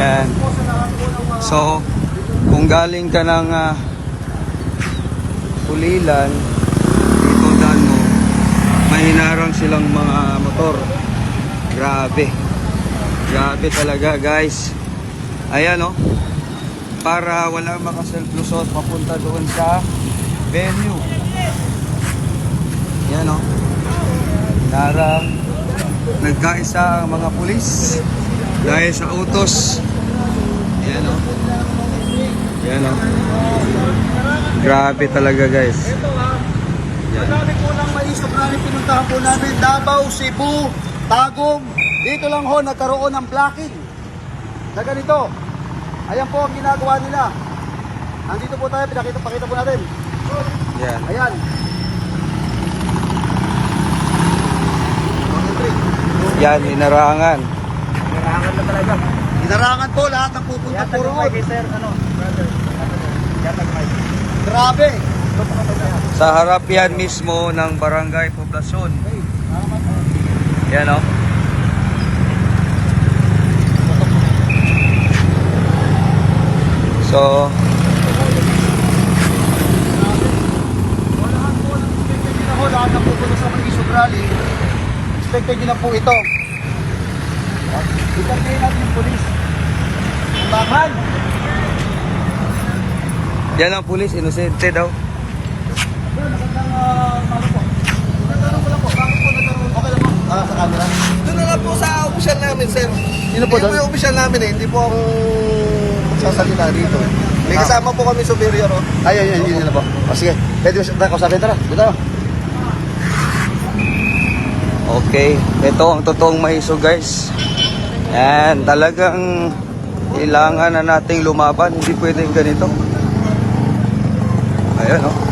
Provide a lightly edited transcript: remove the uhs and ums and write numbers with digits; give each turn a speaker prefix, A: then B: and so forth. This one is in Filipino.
A: Yan. So, kung galing ka ng Pulilan, dito daan mo, may hinarang silang mga motor. Grabe. Grabe talaga, guys. Ayan, oh. Para wala makaself-lusot papunta doon sa venue. Yan, oh. Hinarang. Nagkaisa ang mga pulis dahil sa utos. Yan, oh. Yan, oh. Grabe talaga, guys.
B: Madami po lang mais na pinuntahan po namin. Davao, Cebu, Tagum. Dito lang ho nagkaroon ng blocking na ganito. Ayan po ang ginagawa nila. Andito po tayo, pakita po natin.
A: Yan.
B: Ayan.
A: Yan, hinarangan.
B: Hinarangan na talaga. Hinarangan po lahat ng pupunta po roon. Grabe.
A: Sa harap yan mismo ng Barangay Poblacion. Yan, oh. So,
B: lahat na pupunta sa mga isog rally, expected nyo na po ito. Itargayin natin yung polis. Bakal!
A: yan ang pulis, inosente daw.
B: Magandang malo po. Nagtanong ko lang po, bakit po nagtanong? Okay lang po. Sa camera?
C: Doon na lang po sa opisyal namin, sir.
B: Sino po
C: Hindi
B: doon?
C: po yung opisyal namin eh. Hindi po ako magsasalita dito. May kasama po kami superior. Oh.
B: Ayun na po. O sige, pwede mo siya kausapin. Tara, dito.
A: Okay, ito ang totoong mahiso, guys. Yan, talagang kailangan na nating lumaban. Hindi pwedeng ganito. Ayan, oh.